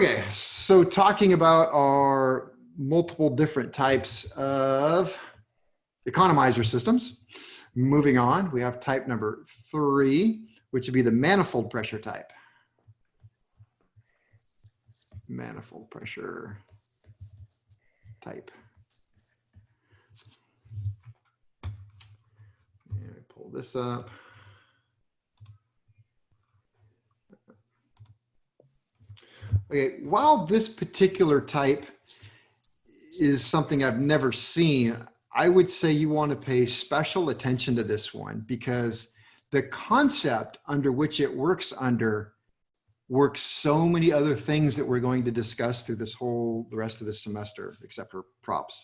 Okay, so talking about our multiple different types of economizer systems. Moving on, we have type number 3, which would be the manifold pressure type. Manifold pressure type. And pull this up. Okay, while this particular type is something I've never seen, I would say you want to pay special attention to this one because the concept under which it works under works so many other things that we're going to discuss through the rest of this semester, except for props.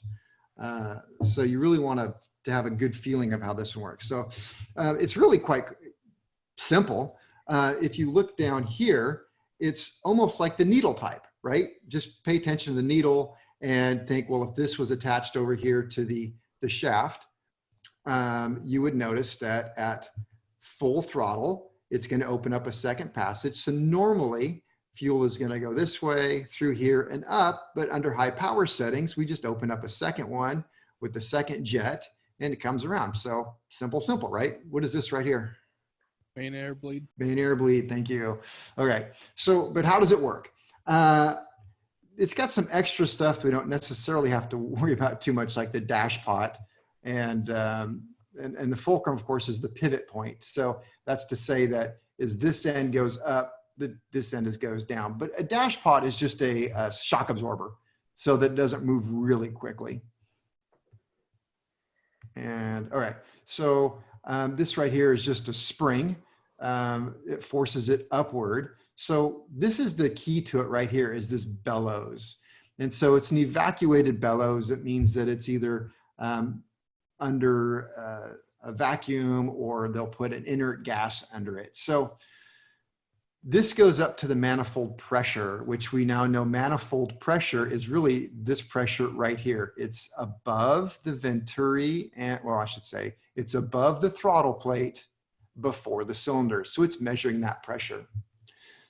So you really want to have a good feeling of how this one works. So it's really quite simple. If you look down here, it's almost like the needle type, right? Just pay attention to the needle and think, well, if this was attached over here to the shaft, you would notice that at full throttle, it's going to open up a second passage. So normally fuel is going to go this way through here and up, but under high power settings, we just open up a second one with the second jet and it comes around. So simple, right? What is this right here? Main air bleed. Main air bleed, thank you. Okay, so, but how does it work? It's got some extra stuff that we don't necessarily have to worry about too much, like the dash pot. And the fulcrum, of course, is the pivot point. So that's to say that as this end goes up, this end goes down. But a dash pot is just a shock absorber so that it doesn't move really quickly. And all right, so this right here is just a spring. It forces it upward. So this is the key to it right here, is this bellows. And so it's an evacuated bellows. It means that it's either under a vacuum or they'll put an inert gas under it. So this goes up to the manifold pressure, which we now know manifold pressure is really this pressure right here. It's above the venturi and, well, I should say it's above the throttle plate before the cylinder. So it's measuring that pressure.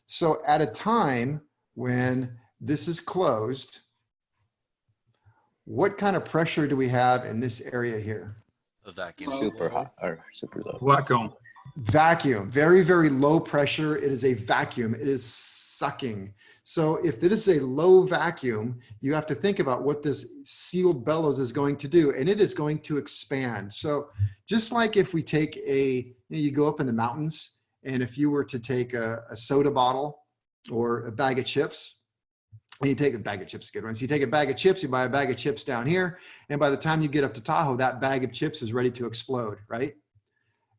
So at a time when this is closed, what kind of pressure do we have in this area here? A vacuum. Super hot or super low. Vacuum. Vacuum, very, very low pressure. It is a vacuum. It is sucking. So if it is a low vacuum, you have to think about what this sealed bellows is going to do, and it is going to expand. So just like if we take you go up in the mountains, and if you were to take a soda bottle or a bag of chips, and you take a bag of chips, good ones. You take a bag of chips, you buy a bag of chips down here, and by the time you get up to Tahoe, that bag of chips is ready to explode, right?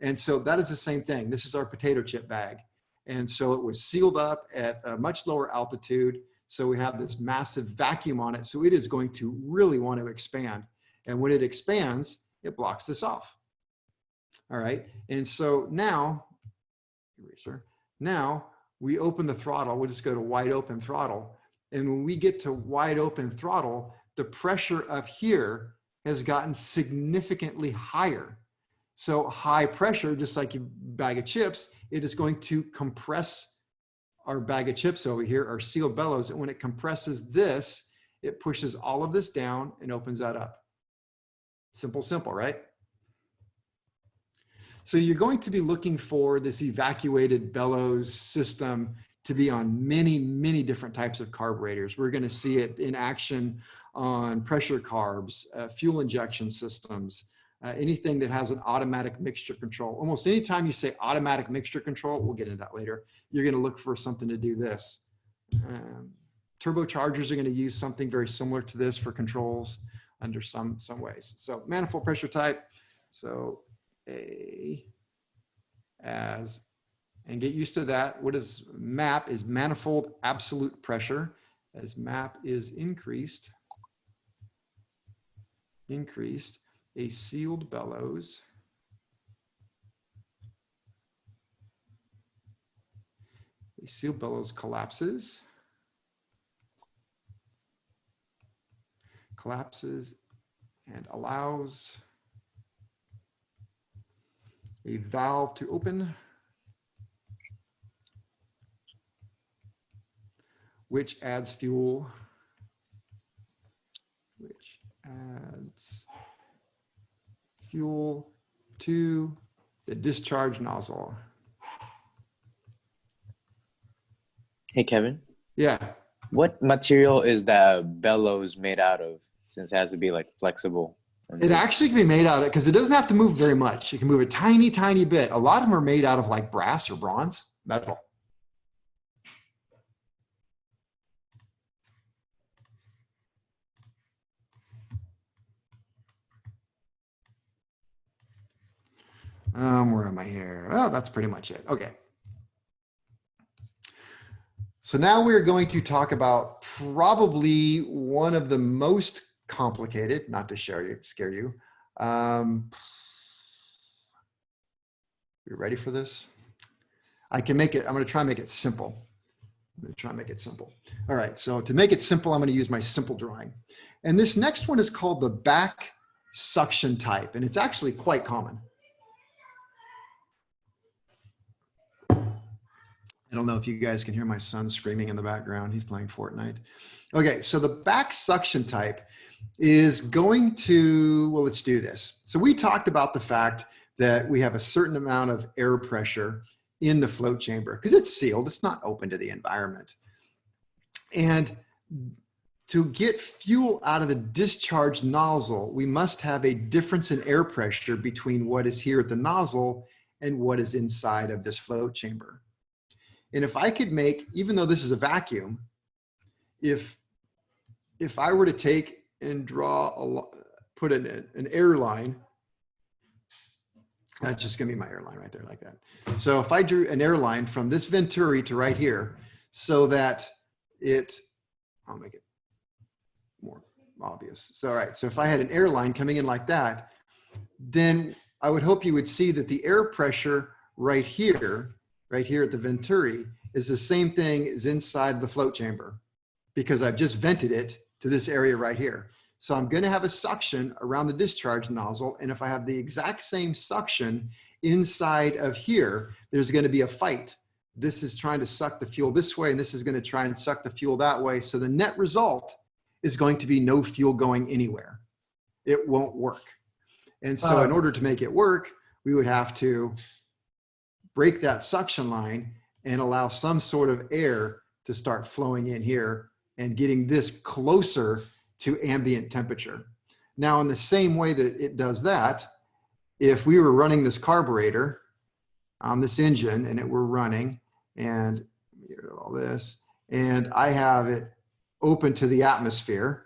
And so that is the same thing. This is our potato chip bag. And so it was sealed up at a much lower altitude. So we have this massive vacuum on it. So it is going to really want to expand. And when it expands, it blocks this off. All right. And so now we open the throttle. We'll just go to wide open throttle. And when we get to wide open throttle, the pressure up here has gotten significantly higher. So high pressure, just like a bag of chips, it is going to compress our bag of chips over here, our sealed bellows. And when it compresses this, it pushes all of this down and opens that up. Simple, right? So you're going to be looking for this evacuated bellows system to be on many, many different types of carburetors. We're going to see it in action on pressure carbs, fuel injection systems, anything that has an automatic mixture control. Almost anytime you say automatic mixture control, we'll get into that later, you're going to look for something to do this. Turbochargers are going to use something very similar to this for controls under some ways. So manifold pressure type. So and get used to that. What is MAP is manifold absolute pressure. As MAP is increased, a sealed bellows collapses and allows a valve to open which adds fuel, which adds fuel to the discharge nozzle. Hey, Kevin, Yeah. what material is the bellows made out of, since it has to be like flexible? It actually can be made out of, because it doesn't have to move very much. It can move a tiny, tiny bit. A lot of them are made out of like brass or bronze, metal. Where am I here? Oh, that's pretty much it. Okay. So now we're going to talk about probably one of the most complicated, not to scare you. You ready for this? I can make it, I'm going to try and make it simple. I'm going to try and make it simple. All right. So to make it simple, I'm going to use my simple drawing. And this next one is called the back suction type. And it's actually quite common. I don't know if you guys can hear my son screaming in the background. He's playing Fortnite. Okay, so the back suction type is going to, well, let's do this. So we talked about the fact that we have a certain amount of air pressure in the float chamber because it's sealed. It's not open to the environment. And to get fuel out of the discharge nozzle, we must have a difference in air pressure between what is here at the nozzle and what is inside of this float chamber. And if I could make, even though this is a vacuum, if I were to take and put an air line, that's just gonna be my air line right there like that. So if I drew an air line from this venturi to right here, so that I'll make it more obvious. So, all right, so if I had an air line coming in like that, then I would hope you would see that the air pressure right here at the venturi is the same thing as inside the float chamber because I've just vented it to this area right here. So I'm going to have a suction around the discharge nozzle. And if I have the exact same suction inside of here, there's going to be a fight. This is trying to suck the fuel this way, and this is going to try and suck the fuel that way. So the net result is going to be no fuel going anywhere. It won't work. And so in order to make it work, we would have to break that suction line and allow some sort of air to start flowing in here and getting this closer to ambient temperature. Now, in the same way that it does that, if we were running this carburetor on this engine and it were running, and get rid of all this, and I have it open to the atmosphere,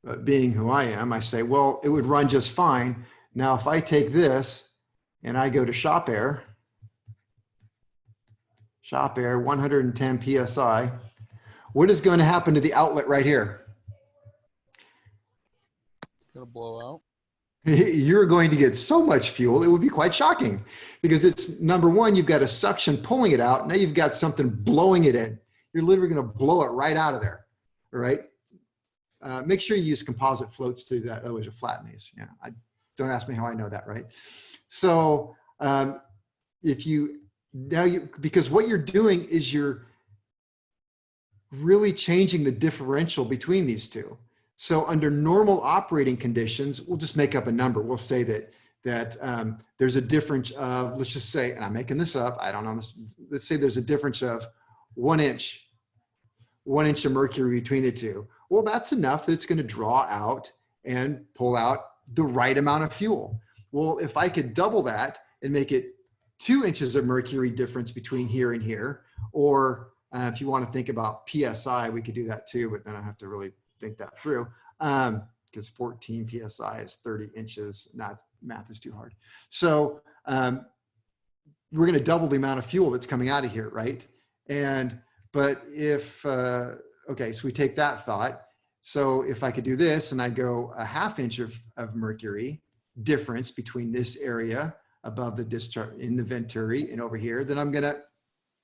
but being who I am, I say, well, it would run just fine. Now, if I take this and I go to shop air, 110 PSI, what is going to happen to the outlet right here? It's gonna blow out. You're going to get so much fuel, it would be quite shocking because it's number one, you've got a suction pulling it out. Now you've got something blowing it in. You're literally going to blow it right out of there. All right. Make sure you use composite floats to do that. Otherwise you'll flatten these. Yeah. Don't ask me how I know that. Right. So because what you're doing is you're really changing the differential between these two. So under normal operating conditions, we'll just make up a number. We'll say that there's a difference of, let's just say, and I'm making this up, I don't know this, let's say there's a difference of 1 inch of mercury between the two. Well, that's enough that it's going to draw out and pull out the right amount of fuel. Well, if I could double that and make it 2 inches of mercury difference between here and here, or if you want to think about PSI, we could do that too, but then I have to really think that through because 14 PSI is 30 inches. Math is too hard. So we're going to double the amount of fuel that's coming out of here, right? But if, okay, so we take that thought. So if I could do this and I go a 1/2 inch of mercury difference between this area above the discharge in the venturi and over here, then I'm going to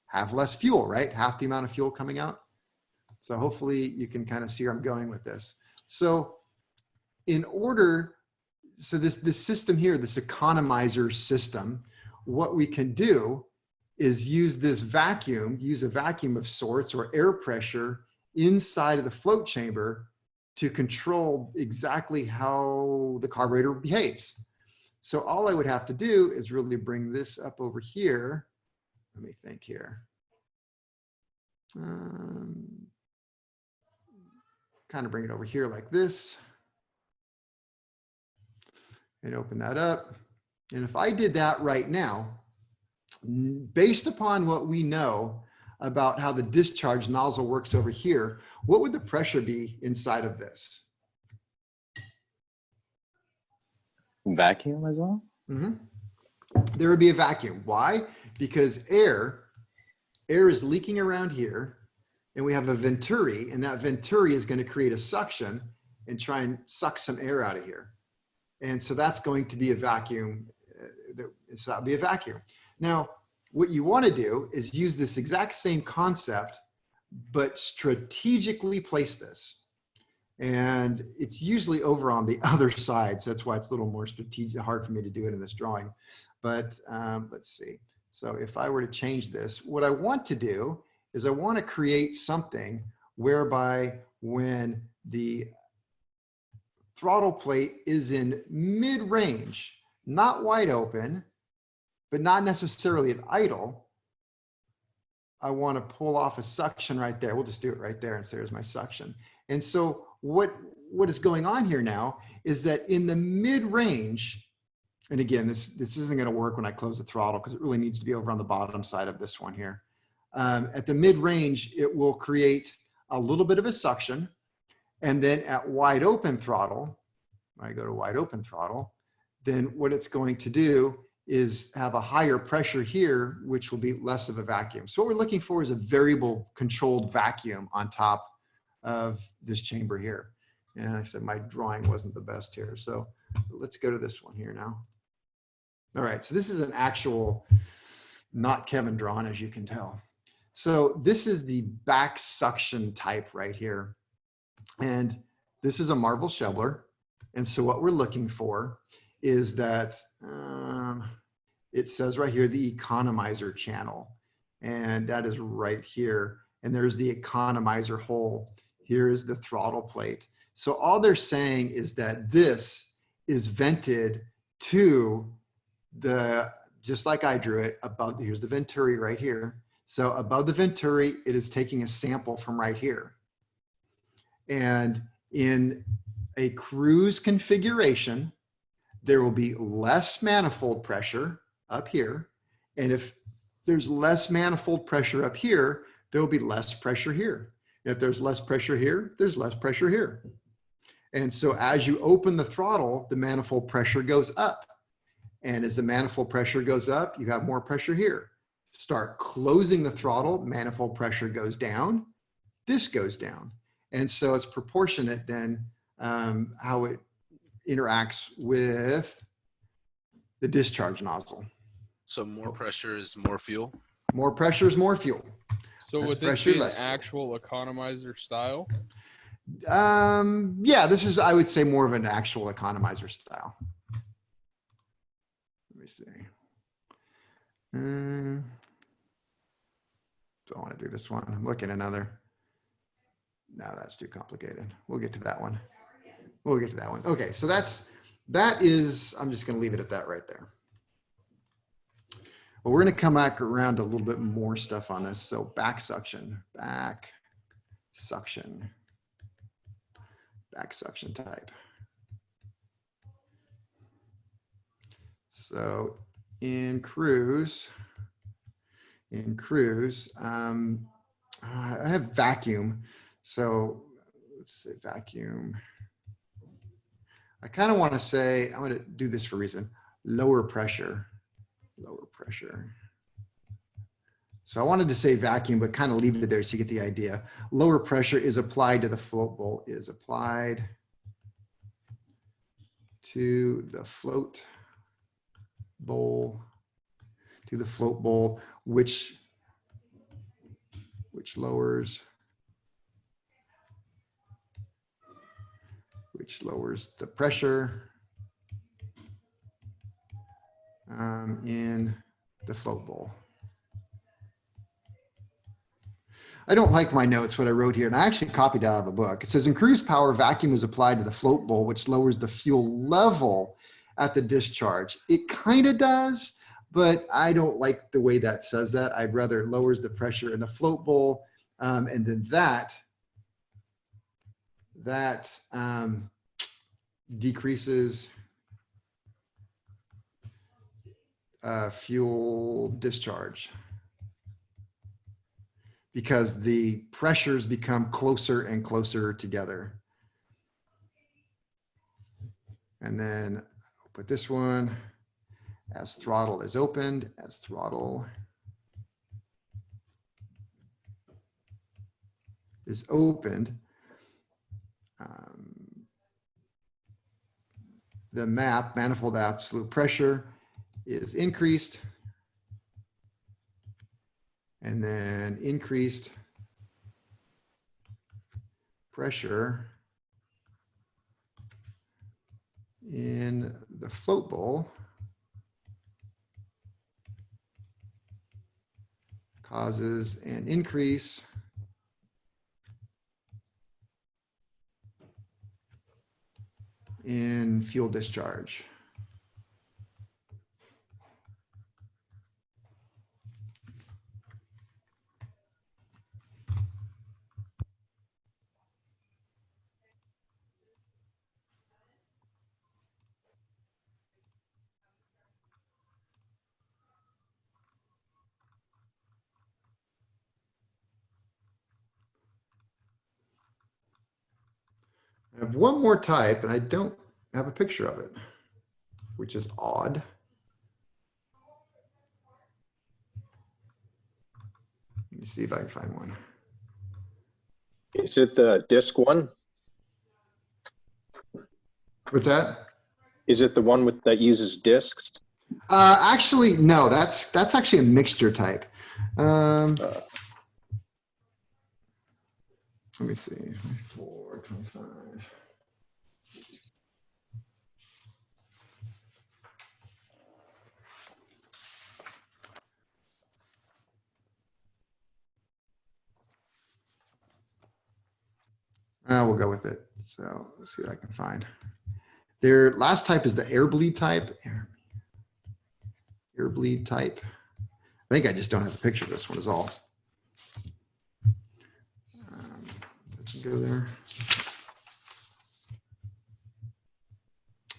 have less fuel, right? Half the amount of fuel coming out. So hopefully you can kind of see where I'm going with this. So this system here, this economizer system, what we can do is use this vacuum, use a vacuum of sorts or air pressure inside of the float chamber to control exactly how the carburetor behaves. So all I would have to do is really bring this up over here. Let me think here. Kind of bring it over here like this and open that up. And if I did that right now, based upon what we know about how the discharge nozzle works over here, what would the pressure be inside of this? Vacuum as well? Mm-hmm. There would be a vacuum. Why? Because air is leaking around here, and we have a venturi, and that venturi is going to create a suction and try and suck some air out of here. And so that's going to be a vacuum. So that would be a vacuum. Now, what you want to do is use this exact same concept, but strategically place this. And it's usually over on the other side. So that's why it's a little more strategic, hard for me to do it in this drawing. But let's see. So if I were to change this, what I want to do is I want to create something whereby when the throttle plate is in mid-range, not wide open, but not necessarily at idle, I want to pull off a suction right there. We'll just do it right there. And so there's my suction. And so what is going on here now is that in the mid-range, and again, this isn't going to work when I close the throttle because it really needs to be over on the bottom side of this one here. At the mid-range, it will create a little bit of a suction. And then at wide open throttle, when I go to wide open throttle, then what it's going to do is have a higher pressure here, which will be less of a vacuum. So what we're looking for is a variable controlled vacuum on top of this chamber here. And I said my drawing wasn't the best here. So let's go to this one here now. All right, so this is an actual, not Kevin drawn, as you can tell. So this is the back suction type right here. And this is a marble shoveler. And so what we're looking for is that it says right here, the economizer channel. And that is right here. And there's the economizer hole. Here is the throttle plate. So all they're saying is that this is vented to the, just like I drew it, above, here's the venturi right here. So above the venturi, it is taking a sample from right here. And in a cruise configuration, there will be less manifold pressure up here. And if there's less manifold pressure up here, there will be less pressure here. And if there's less pressure here, there's less pressure here. And so as you open the throttle, the manifold pressure goes up. And as the manifold pressure goes up, you have more pressure here. Start closing the throttle, manifold pressure goes down, this goes down. And so it's proportionate then how it interacts with the discharge nozzle. So more pressure is more fuel? More pressure is more fuel. So Less would this pressure, be an less fuel. actual economizer style? Yeah, this is, I would say, more of an actual economizer style. Let me see. Don't want to do this one. I'm looking at another. No, that's too complicated. We'll get to that one. We'll get to that one. Okay, so that is, I'm just going to leave it at that right there. Well, we're going to come back around to a little bit more stuff on this. So back suction type. So in cruise, I have vacuum. So let's say vacuum. I kind of want to say, I'm going to do this for a reason, lower pressure. So I wanted to say vacuum, but kind of leave it there so you get the idea. Lower pressure is applied to the float bowl, which lowers the pressure in the float bowl. I don't like my notes, what I wrote here, and I actually copied out of a book. It says in cruise power, vacuum is applied to the float bowl, which lowers the fuel level at the discharge. It kind of does, but I don't like the way that says that. I'd rather it lowers the pressure in the float bowl, and then that decreases fuel discharge, because the pressures become closer and closer together. And then I'll put this one as throttle is opened, as throttle is opened. The manifold absolute pressure is increased, and then increased pressure in the float bowl causes an increase in fuel discharge. I have one more type, and I don't have a picture of it, which is odd. Let me see if I can find one. Is it the disc one? What's that? Is it the one with that uses discs? Actually, no, that's actually a mixture type. Let me see, 24, 25. We'll go with it. So let's see what I can find. Their last type is the air bleed type. Air bleed type. I think I just don't have a picture of this one is all. Let's go there.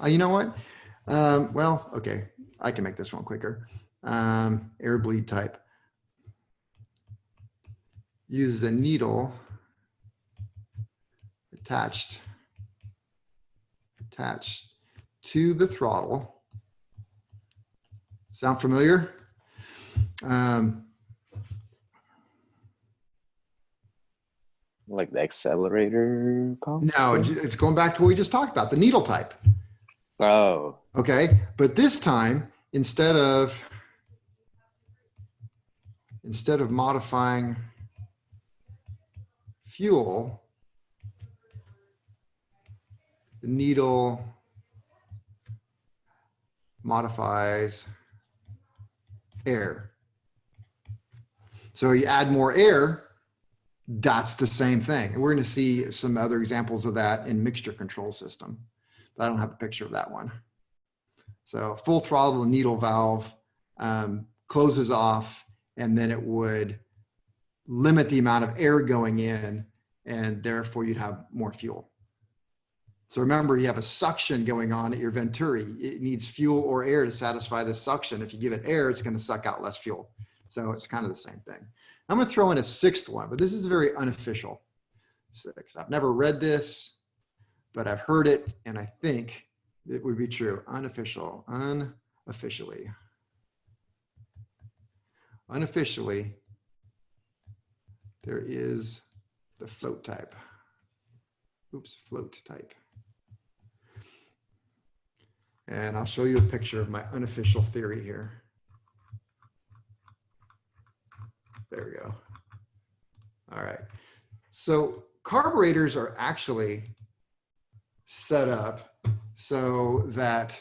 You know what? Well, okay, I can make this one quicker. Air bleed type. Use the needle attached to the throttle. Sound familiar? Like the accelerator pump? No, it's going back to what we just talked about, the needle type. Oh. Okay, but this time, instead of modifying fuel, the needle modifies air. So you add more air, that's the same thing. And we're going to see some other examples of that in mixture control system, but I don't have a picture of that one. So full throttle, the needle valve closes off, and then it would limit the amount of air going in, and therefore you'd have more fuel. So remember, you have a suction going on at your venturi. It needs fuel or air to satisfy the suction. If you give it air, it's going to suck out less fuel. So it's kind of the same thing. I'm going to throw in a sixth one, but this is very unofficial. Six. I've never read this, but I've heard it, and I think it would be true. Unofficial. Unofficially. Unofficially, there is the float type. Oops, float type. And I'll show you a picture of my unofficial theory here. There we go. All right. So carburetors are actually set up so that,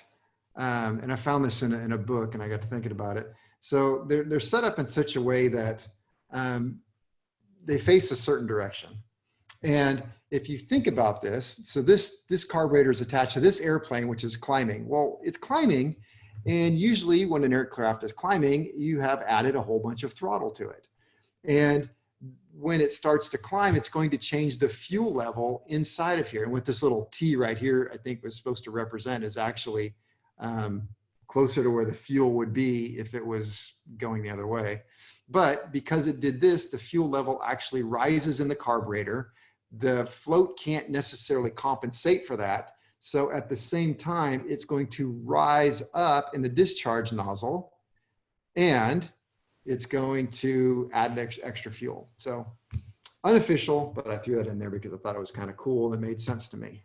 and I found this in a book and I got to thinking about it. So they're set up in such a way that they face a certain direction. And if you think about this, so this carburetor is attached to this airplane, which is climbing. Well, it's climbing, and usually when an aircraft is climbing, you have added a whole bunch of throttle to it. And when it starts to climb, it's going to change the fuel level inside of here. And what this little T right here, I think was supposed to represent, is actually closer to where the fuel would be if it was going the other way. But because it did this, the fuel level actually rises in the carburetor. The float can't necessarily compensate for that. So at the same time, it's going to rise up in the discharge nozzle, and it's going to add extra fuel. So unofficial, but I threw that in there because I thought it was kind of cool and it made sense to me.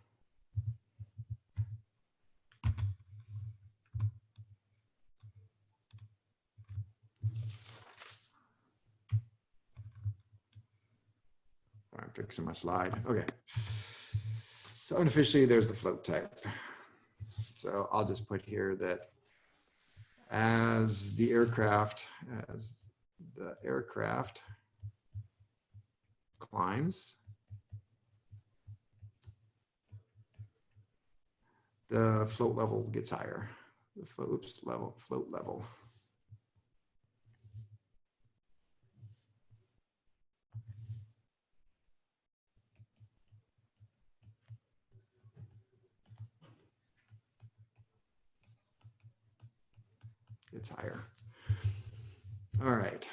I'm fixing my slide. Okay. So unofficially, there's the float type. So I'll just put here that as the aircraft climbs, the float level gets higher. The float level. It's higher. All right.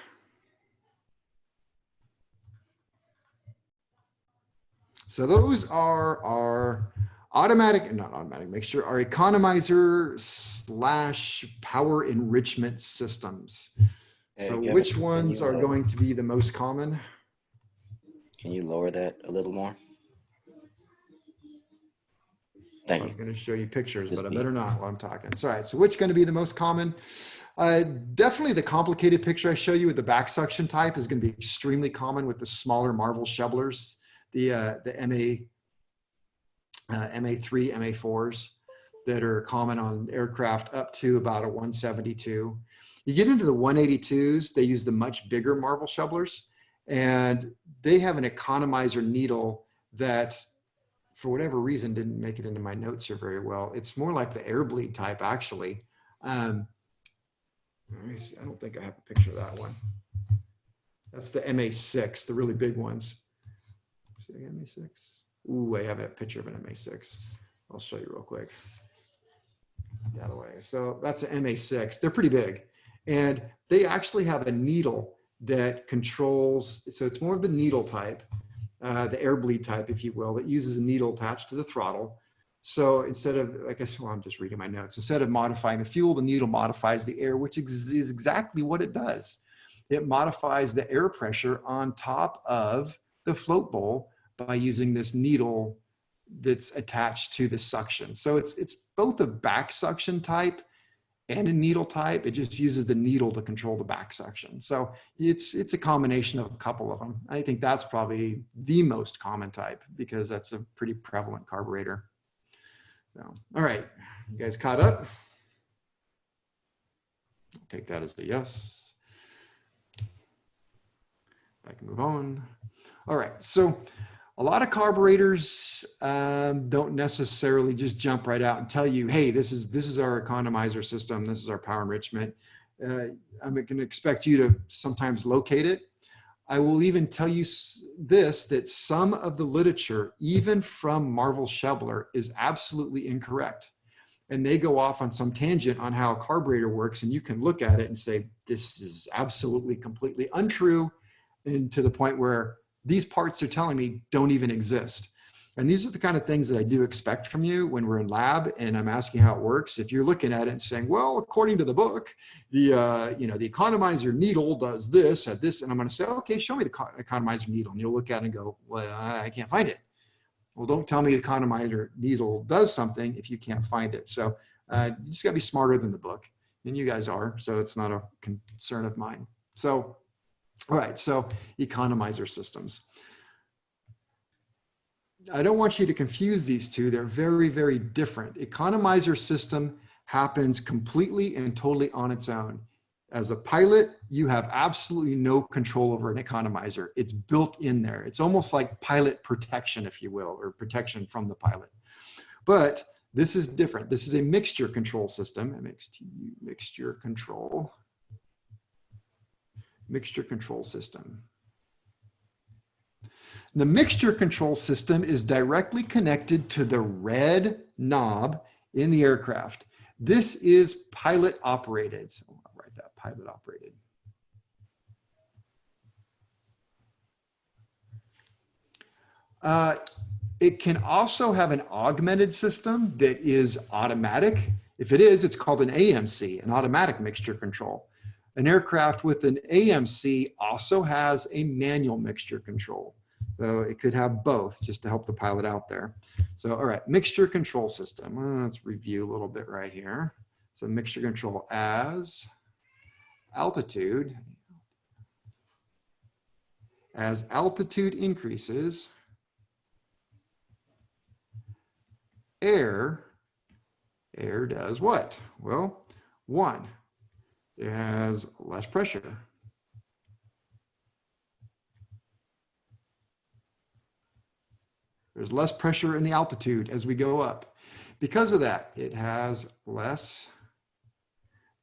So those are our not automatic, make sure our economizer / power enrichment systems. Hey, So Kevin, which can ones you, are going to be the most common? Can you lower that a little more? Thank I was you. going to show you pictures, Just but I me. better not while I'm talking. So, all right. So which going to be the most common? Definitely the complicated picture I show you with the back suction type is going to be extremely common with the smaller Marvel shovelers, the MA3, MA4s that are common on aircraft up to about a 172. You get into the 182s, they use the much bigger Marvel shovelers, and they have an economizer needle that, for whatever reason, didn't make it into my notes here very well. It's more like the air bleed type, actually. Let me see. I don't think I have a picture of that one. That's the MA6, the really big ones. See the MA6? Ooh, I have a picture of an MA6. I'll show you real quick. The other way. So that's an MA6. They're pretty big. And they actually have a needle that controls, so it's more of the needle type, the air bleed type, if you will, that uses a needle attached to the throttle. So instead of, like I said, well, I'm just reading my notes. Instead of modifying the fuel, the needle modifies the air, which is exactly what it does. It modifies the air pressure on top of the float bowl by using this needle that's attached to the suction. So it's both a back suction type and a needle type. It just uses the needle to control the back suction. So it's a combination of a couple of them. I think that's probably the most common type because that's a pretty prevalent carburetor. So, all right, you guys caught up? I'll take that as a yes. I can move on. All right, so a lot of carburetors don't necessarily just jump right out and tell you, hey, this is our economizer system, this is our power enrichment. I'm going to expect you to sometimes locate it. I will even tell you this, that some of the literature, even from Marvel Shoveler, is absolutely incorrect. And they go off on some tangent on how a carburetor works, and you can look at it and say, this is absolutely completely untrue, and to the point where these parts they're telling me don't even exist. And these are the kind of things that I do expect from you when we're in lab and I'm asking how it works. If you're looking at it and saying, well, according to the book, the economizer needle does this at this, and I'm going to say, okay, show me the economizer needle. And you'll look at it and go, well, I can't find it. Well, don't tell me the economizer needle does something if you can't find it. So you just got to be smarter than the book. And you guys are, so it's not a concern of mine. So, all right, so economizer systems. I don't want you to confuse these two. They're very, very different. Economizer system happens completely and totally on its own. As a pilot, you have absolutely no control over an economizer. It's built in there. It's almost like pilot protection, if you will, or protection from the pilot. But this is different. This is a mixture control system, mixture control system. The mixture control system is directly connected to the red knob in the aircraft. This is pilot operated. So I'll write that, pilot operated. It can also have an augmented system that is automatic. If it is, it's called an AMC, an automatic mixture control. An aircraft with an AMC also has a manual mixture control. So it could have both just to help the pilot out there. So, all right, mixture control system. Let's review a little bit right here. So mixture control as altitude increases, air does what? Well, one, it has less pressure. There's less pressure in the altitude as we go up. Because of that, it has less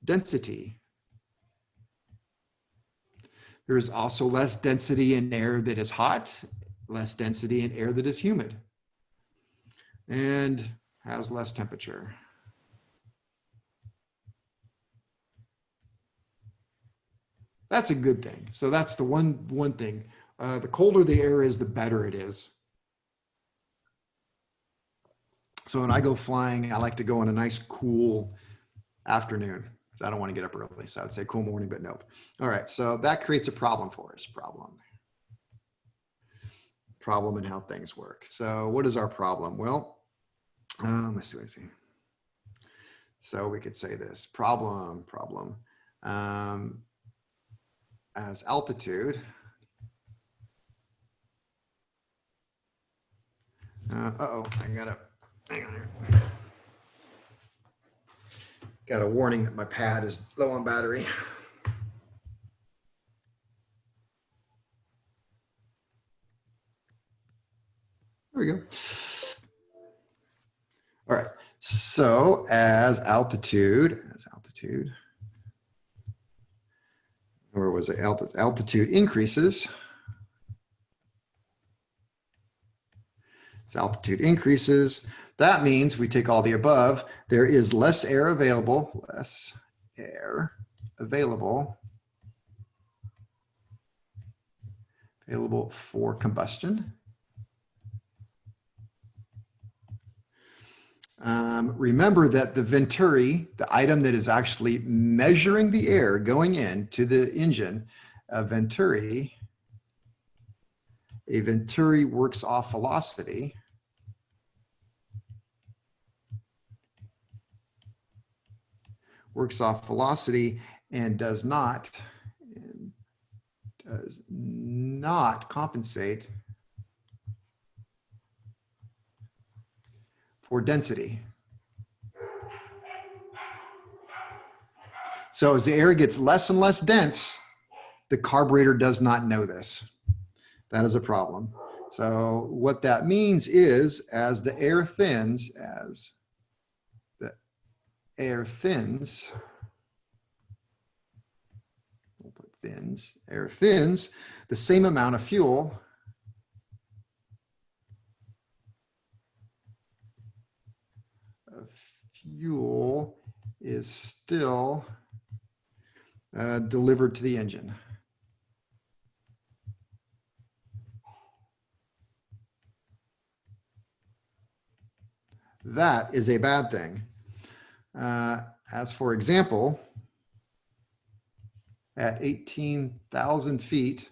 density. There's also less density in air that is hot, less density in air that is humid, and has less temperature. That's a good thing. So that's the one thing. The colder the air is, the better it is. So when I go flying, I like to go on a nice cool afternoon. I don't want to get up early. So I would say cool morning, but nope. All right. So that creates a problem for us. Problem in how things work. So what is our problem? Well, let's see what I see. So we could say this problem, as altitude. Uh-oh, hang on here. Got a warning that my pad is low on battery. There we go. All right, so as altitude, or was it altitude increases? As altitude increases, that means we take all the above, there is less air available for combustion. Remember that the venturi, the item that is actually measuring the air going into the engine, a venturi works off velocity. And does not compensate for density. So as the air gets less and less dense, the carburetor does not know this. That is a problem. So what that means is as the air thins, air thins, the same amount of fuel is still delivered to the engine. That is a bad thing. As for example, at 18,000 feet,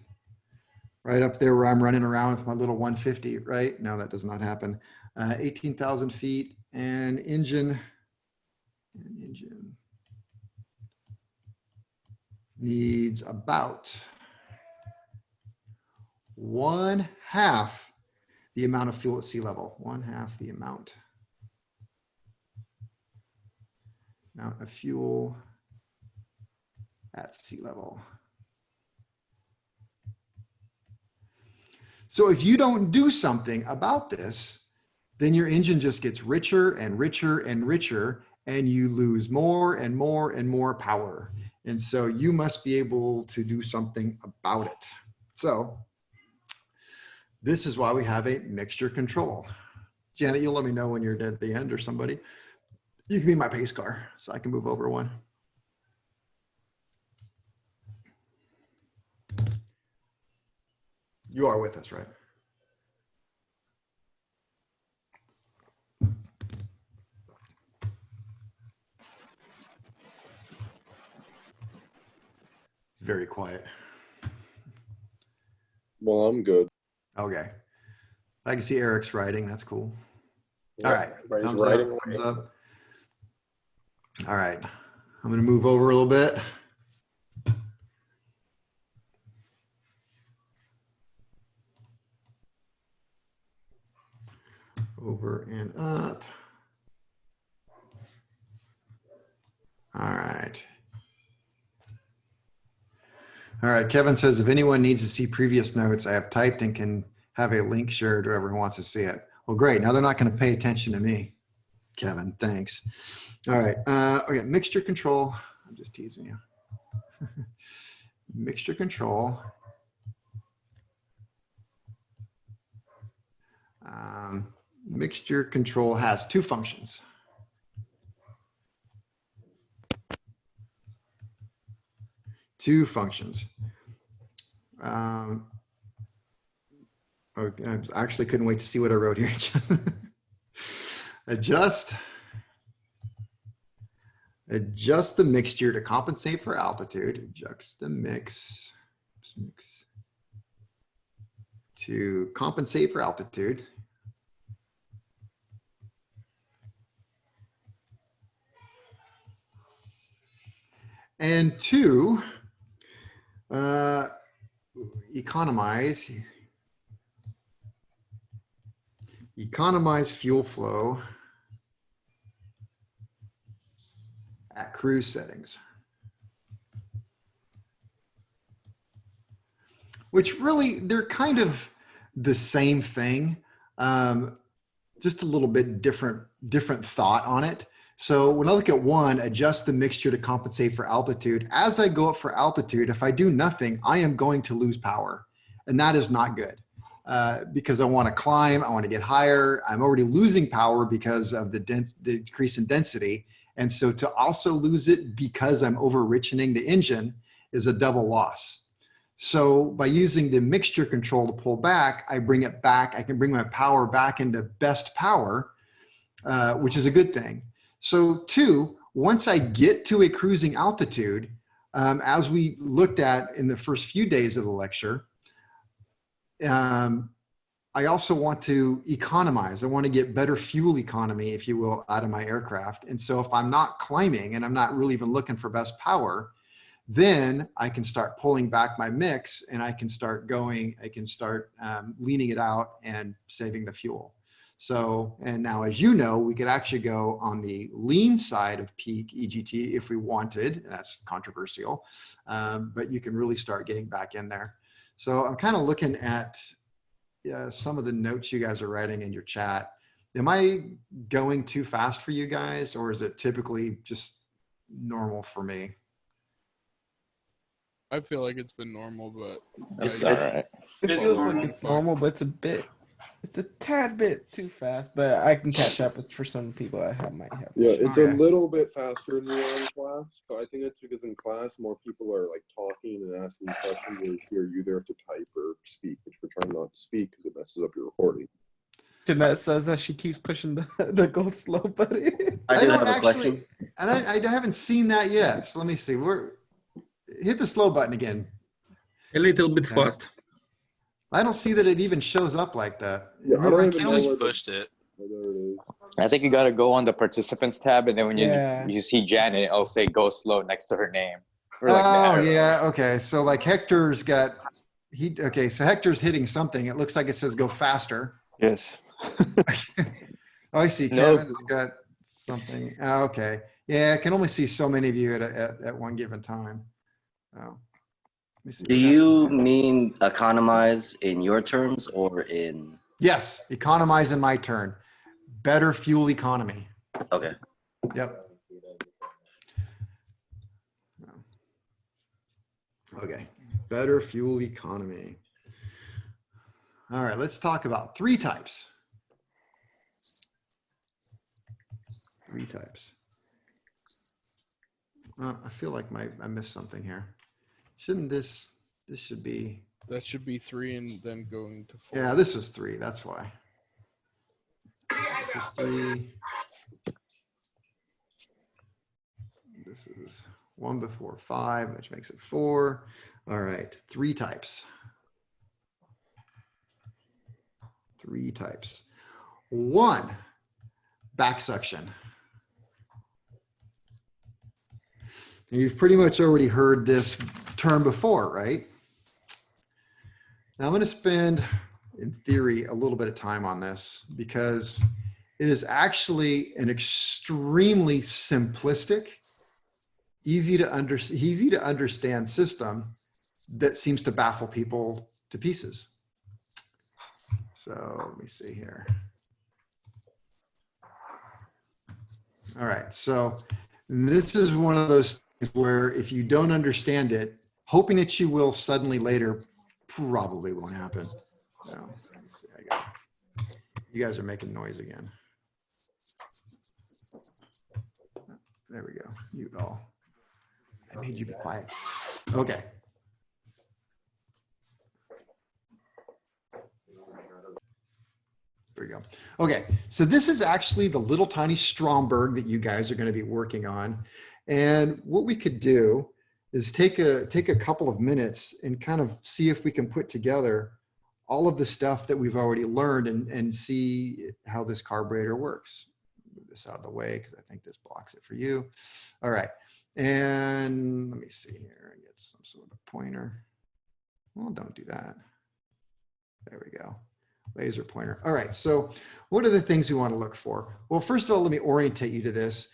right up there where I'm running around with my little 150, right? No, that does not happen. 18,000 feet and engine needs about 1/2 the amount of fuel at sea level, 1/2 the amount of fuel at sea level. So if you don't do something about this, then your engine just gets richer and richer and richer, and you lose more and more and more power. And so you must be able to do something about it. So this is why we have a mixture control. Janet, you'll let me know when you're at the end, or somebody. You can be my pace car so I can move over one. You are with us, right? It's very quiet. Well, I'm good. Okay. I can see Eric's writing. That's cool. Yeah, All right. everybody's Thumbs writing up, away. thumbs up. All right. I'm going to move over a little bit. Over and up. All right. All right. Kevin says, if anyone needs to see previous notes, I have typed and can have a link shared to whoever wants to see it. Well, great. Now they're not going to pay attention to me. Kevin, thanks. All right. Okay. Mixture control. I'm just teasing you. Mixture control. Mixture control has two functions. Two functions. I actually couldn't wait to see what I wrote here. Adjust the mixture to compensate for altitude. Adjust the mix to compensate for altitude. And two, economize fuel flow at cruise settings. Which really, they're kind of the same thing, just a little bit different thought on it. So when I look at one, adjust the mixture to compensate for altitude. As I go up for altitude, if I do nothing, I am going to lose power. And that is not good because I want to climb, I want to get higher. I'm already losing power because of the decrease in density. And so to also lose it because I'm over-richening the engine is a double loss. So by using the mixture control to pull back, I bring it back. I can bring my power back into best power, which is a good thing. So two, once I get to a cruising altitude, as we looked at in the first few days of the lecture, I also want to economize. I want to get better fuel economy, if you will, out of my aircraft. And so if I'm not climbing and I'm not really even looking for best power, then I can start pulling back my mix and I can start leaning it out and saving the fuel. So, and now, as you know, we could actually go on the lean side of peak EGT if we wanted. That's controversial, but you can really start getting back in there. So I'm kind of looking at some of the notes you guys are writing in your chat. Am I going too fast for you guys, or is it typically just normal for me? I feel like it's been normal, but It's all right. It feels like it's normal, but it's a tad bit too fast, but I can catch up. It's for some people I might have. Yeah, it's Okay. a little bit faster than you are in class, but I think it's because in class more people are like talking and asking questions, whereas here you either have to type or speak, which we're trying not to speak because it messes up your recording. Jeanette says that she keeps pushing the go slow button. I do don't have a question. And I haven't seen that yet. So let me see. Hit the slow button again. A little bit Okay. fast. I don't see that it even shows up like that. Yeah, I don't even You know just where pushed it. there it is. I think you got to go on the participants tab, and then when Yeah. you see Janet, it'll say "Go slow" next to her name. Or like Oh that. yeah, okay. So like Hector's got okay, so Hector's hitting something. It looks like it says go faster. Yes. Oh, I see. No. Kevin's got something. Oh, okay. Yeah, I can only see so many of you at one given time. Oh, let me see Do what you happens. mean economize in your terms or in? Yes, economize in my turn. Better fuel economy. Okay. Yep. Okay, better fuel economy. All right, let's talk about three types. Three types. I feel like I missed something here. Shouldn't this should be, That should be 3 and then going to 4. yeah, this was 3, that's why. This is 3. This is 1 before 5, which makes it 4. All right, 3 types. 3 types. 1, back suction. You've pretty much already heard this term before, right? Now I'm going to spend, in theory, a little bit of time on this because it is actually an extremely simplistic, easy to understand system that seems to baffle people to pieces. So let me see here. All right, so this is one of those things where if you don't understand it, hoping that you will suddenly later probably won't happen. So, let me see, you guys are making noise again. There we go, mute all. I made you be quiet. Okay. There we go. Okay, so this is actually the little tiny Stromberg that you guys are going to be working on. And what we could do is take a couple of minutes and kind of see if we can put together all of the stuff that we've already learned and see how this carburetor works. Move this out of the way because I think this blocks it for you. All right, and let me see here and get some sort of pointer. Well, don't do that. There we go. Laser pointer. All right, so what are the things we want to look for? Well, first of all, let me orientate you to this.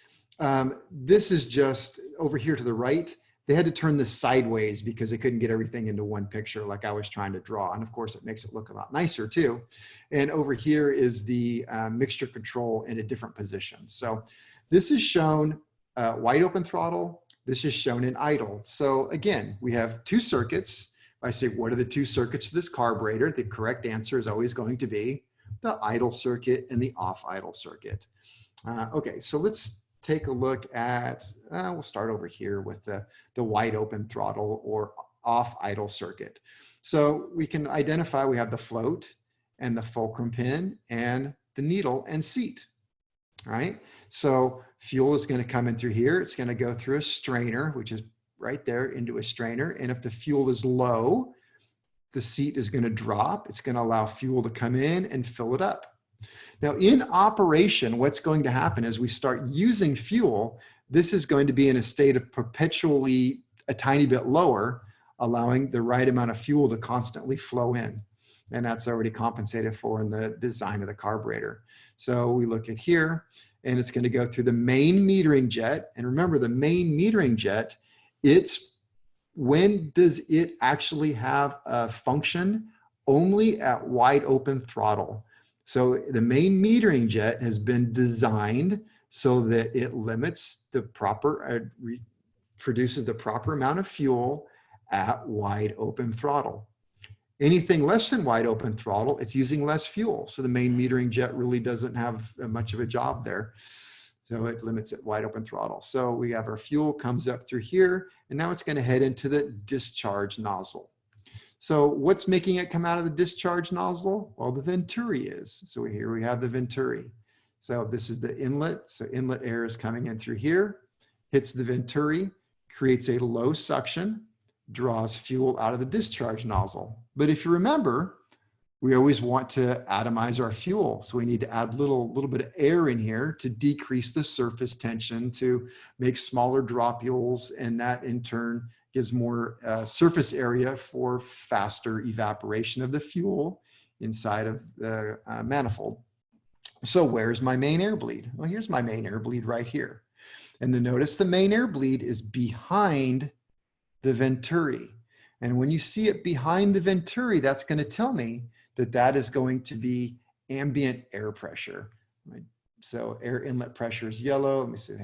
This is just over here to the right. They had to turn this sideways because they couldn't get everything into one picture like I was trying to draw. And of course, it makes it look a lot nicer too. And over here is the mixture control in a different position. So this is shown wide open throttle. This is shown in idle. So again, we have 2 circuits. I say, what are the 2 circuits to this carburetor? The correct answer is always going to be the idle circuit and the off idle circuit. Okay, so let's take a look at, we'll start over here with the wide open throttle or off idle circuit. So we can identify, we have the float and the fulcrum pin and the needle and seat. All right, so fuel is going to come in through here. It's going to go through a strainer, which is right there into a strainer. And if the fuel is low, the seat is going to drop. It's going to allow fuel to come in and fill it up. Now in operation, what's going to happen as we start using fuel, this is going to be in a state of perpetually a tiny bit lower, allowing the right amount of fuel to constantly flow in. And that's already compensated for in the design of the carburetor. So we look at here and it's going to go through the main metering jet. And remember the main metering jet, when does it actually have a function? Only at wide open throttle. So the main metering jet has been designed so that it limits the proper, produces the proper amount of fuel at wide open throttle. Anything less than wide open throttle, it's using less fuel. So the main metering jet really doesn't have much of a job there. So it limits at wide open throttle. So we have our fuel comes up through here, and now it's going to head into the discharge nozzle. So what's making it come out of the discharge nozzle? Well, the venturi is. So here we have the venturi. So this is the inlet. So inlet air is coming in through here, hits the venturi, creates a low suction, draws fuel out of the discharge nozzle. But if you remember, we always want to atomize our fuel. So we need to add a little bit of air in here to decrease the surface tension, to make smaller dropules, and that in turn gives more surface area for faster evaporation of the fuel inside of the manifold. So where's my main air bleed? Well, here's my main air bleed right here. And then notice the main air bleed is behind the venturi. And when you see it behind the venturi, that's going to tell me that that is going to be ambient air pressure. Right? So air inlet pressure is yellow. Let me see,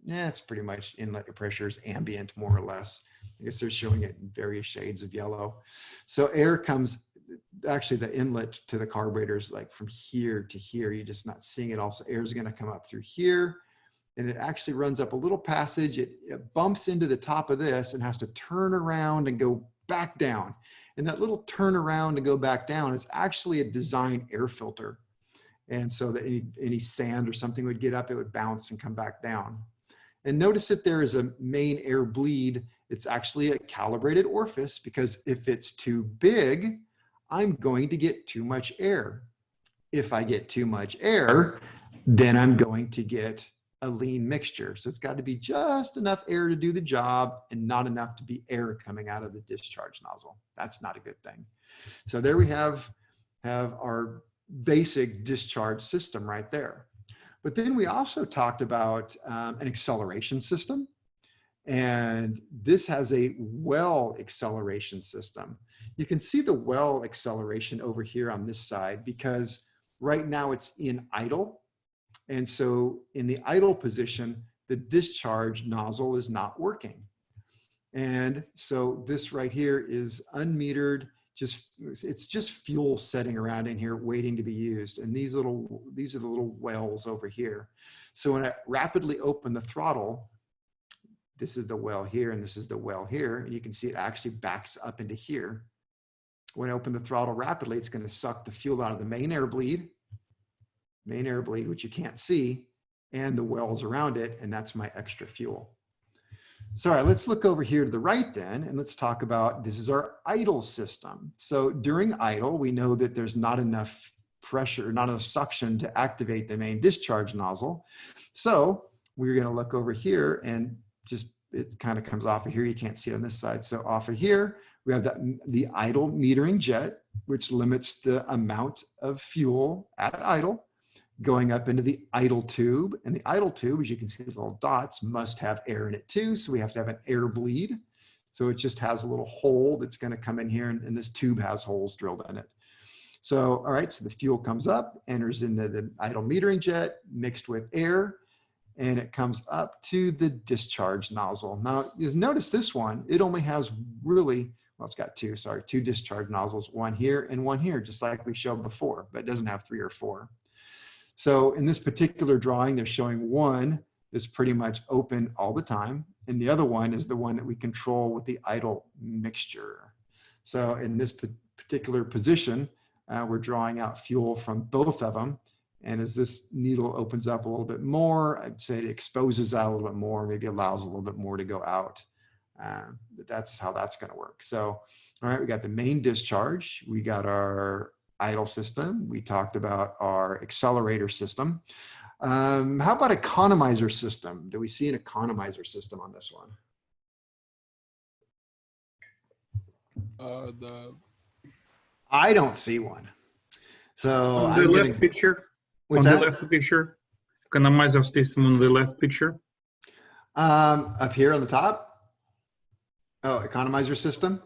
it's pretty much inlet pressure is ambient, more or less. I guess they're showing it in various shades of yellow. So air comes, actually the inlet to the carburetor is like from here to here. You're just not seeing it. Also, air is going to come up through here, and it actually runs up a little passage. It bumps into the top of this and has to turn around and go back down. And that little turn around and go back down is actually a design air filter. And so that any sand or something would get up, it would bounce and come back down. And notice that there is a main air bleed. It's actually a calibrated orifice, because if it's too big, I'm going to get too much air. If I get too much air, then I'm going to get a lean mixture. So it's got to be just enough air to do the job and not enough to be air coming out of the discharge nozzle. That's not a good thing. So there we have our basic discharge system right there. But then we also talked about an acceleration system. And this has a well acceleration system. You can see the well acceleration over here on this side, because right now it's in idle. And so in the idle position, the discharge nozzle is not working. And so this right here is unmetered, it's just fuel sitting around in here waiting to be used. And these are the little wells over here. So when I rapidly open the throttle, this is the well here, and this is the well here. And you can see it actually backs up into here. When I open the throttle rapidly, it's going to suck the fuel out of the main air bleed, which you can't see, and the wells around it, and that's my extra fuel. So all right, let's look over here to the right then, and let's talk about, this is our idle system. So during idle, we know that there's not enough pressure, not enough suction to activate the main discharge nozzle. So we're going to look over here, and just it kind of comes off of here. You can't see it on this side. So off of here, we have the idle metering jet, which limits the amount of fuel at idle going up into the idle tube. And the idle tube, as you can see, these little dots must have air in it too. So we have to have an air bleed. So it just has a little hole that's going to come in here, and this tube has holes drilled in it. So, all right, so the fuel comes up, enters into the idle metering jet mixed with air, and it comes up to the discharge nozzle. Now, you notice this one, it only has really, well, it's got two discharge nozzles, one here and one here, just like we showed before, but it doesn't have 3 or 4. So in this particular drawing, they're showing one is pretty much open all the time, and the other one is the one that we control with the idle mixture. So in this particular position, we're drawing out fuel from both of them. And as this needle opens up a little bit more, I'd say it exposes out a little bit more, maybe allows a little bit more to go out. But that's how that's going to work. So, all right, we got the main discharge. We got our idle system. We talked about our accelerator system. How about economizer system? Do we see an economizer system on this one? I don't see one. So on the left picture. What's on that? The left picture, economizer system on the left picture. Up here on the top. Oh, economizer system.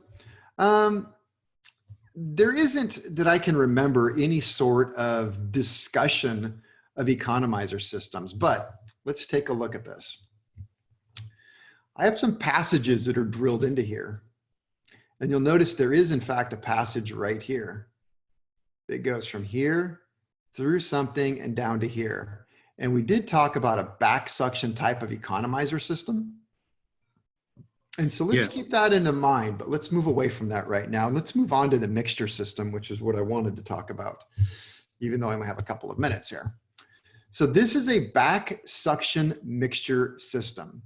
There isn't, that I can remember, any sort of discussion of economizer systems, but let's take a look at this. I have some passages that are drilled into here, and you'll notice there is in fact a passage right here that goes from here through something and down to here. And we did talk about a back suction type of economizer system. And so let's keep that in mind, but let's move away from that right now. Let's move on to the mixture system, which is what I wanted to talk about, even though I only have a couple of minutes here. So this is a back suction mixture system.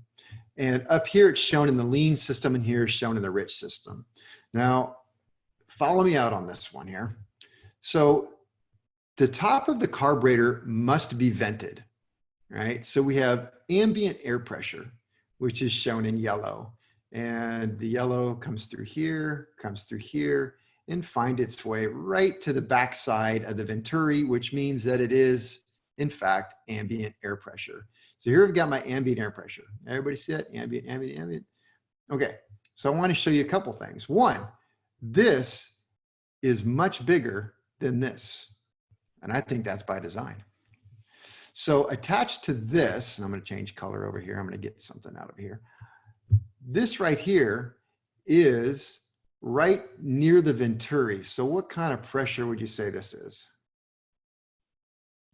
And up here it's shown in the lean system, and here is shown in the rich system. Now, follow me out on this one here. So the top of the carburetor must be vented, right? So we have ambient air pressure, which is shown in yellow. And the yellow comes through here, and find its way right to the back side of the venturi, which means that it is, in fact, ambient air pressure. So here we've got my ambient air pressure. Everybody see it? Ambient. Okay, so I want to show you a couple things. One, this is much bigger than this. And I think that's by design. So attached to this, and I'm going to change color over here. I'm going to get something out of here. This right here is right near the venturi. So what kind of pressure would you say this is?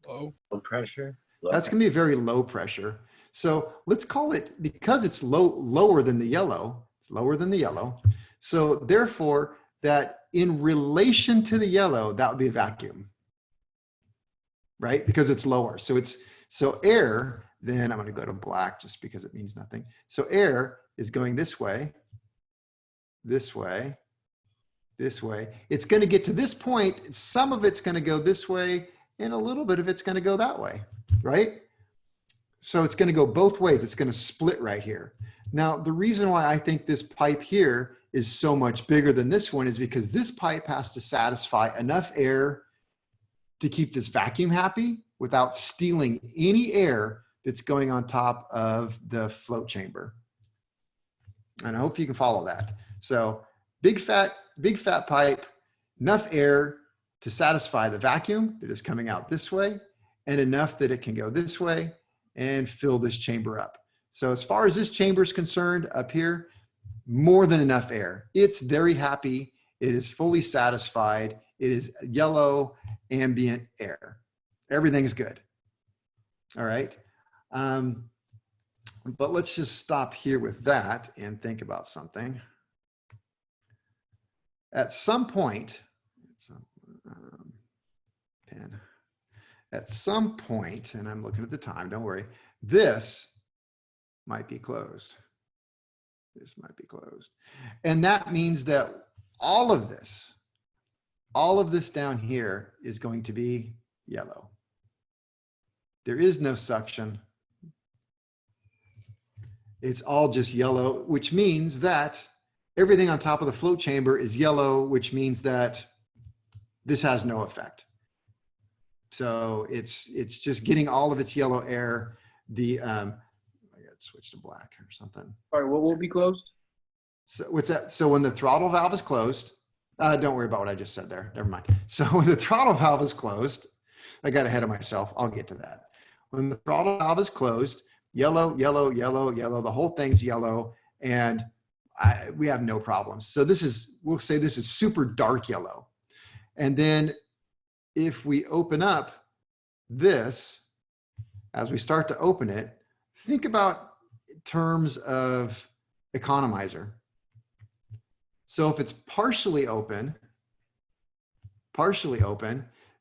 Low. Low pressure. That's going to be a very low pressure. So let's call it, because it's lower than the yellow, it's lower than the yellow. So therefore, that in relation to the yellow, that would be a vacuum, right? Because it's lower. So air, then I'm going to go to black just because it means nothing. So air is going this way, this way, this way. It's going to get to this point. Some of it's going to go this way and a little bit of it's going to go that way, right? So it's going to go both ways. It's going to split right here. Now, the reason why I think this pipe here is so much bigger than this one is because this pipe has to satisfy enough air to keep this vacuum happy without stealing any air that's going on top of the float chamber. And I hope you can follow that. So big fat pipe, enough air to satisfy the vacuum that is coming out this way, and enough that it can go this way and fill this chamber up. So as far as this chamber is concerned up here, more than enough air. It's very happy. It is fully satisfied. It is yellow ambient air. Everything's good. All right. But let's just stop here with that and think about something. At some point, at some point, and I'm looking at the time, don't worry, this might be closed. This might be closed. And that means that all of this down here is going to be yellow. There is no suction. It's all just yellow, which means that everything on top of the float chamber is yellow, which means that this has no effect. So it's just getting all of its yellow air. I got to switch to black or something. All right, what will be closed? So what's that? So when the throttle valve is closed, don't worry about what I just said there. Never mind. So when the throttle valve is closed, I got ahead of myself. I'll get to that. When the throttle valve is closed, yellow, yellow, yellow, yellow, the whole thing's yellow, and we have no problems. So we'll say this is super dark yellow. And then if we open up this, as we start to open it, think about terms of economizer. So if it's partially open,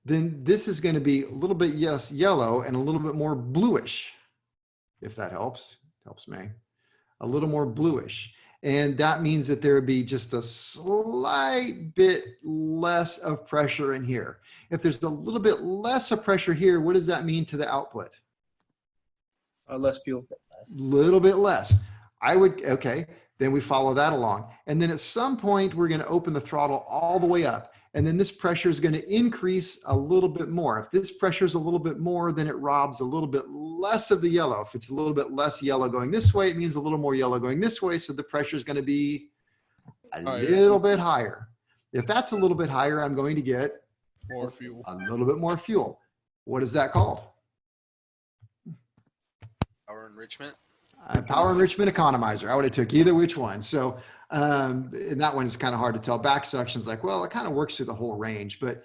then this is going to be a little bit yellow and a little bit more bluish, if that helps me, a little more bluish. And that means that there would be just a slight bit less of pressure in here. If there's a little bit less of pressure here, what does that mean to the output? Less fuel. Little bit less. Okay, then we follow that along. And then at some point, we're going to open the throttle all the way up. And then this pressure is going to increase a little bit more. If this pressure is a little bit more, then it robs a little bit less of the yellow. If it's a little bit less yellow going this way, it means a little more yellow going this way. So the pressure is going to be a little bit higher. If that's a little bit higher, I'm going to get More fuel. a little bit more fuel. What is that called? Power enrichment. Power enrichment economizer. I would have took either which one. So, and that one is kind of hard to tell. Back suction's like, well, it kind of works through the whole range. But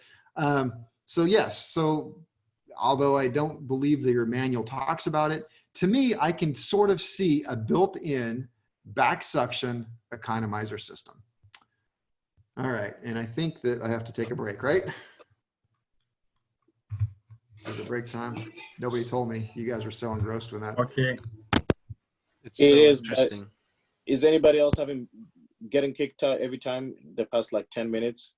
so yes, so although I don't believe that your manual talks about it, to me, I can sort of see a built-in back suction economizer system. All right, and I think that I have to take a break, right? Is it break time? Nobody told me. You guys were so engrossed with that. Okay. It's so interesting. Is anybody else getting kicked out every time the past like 10 minutes?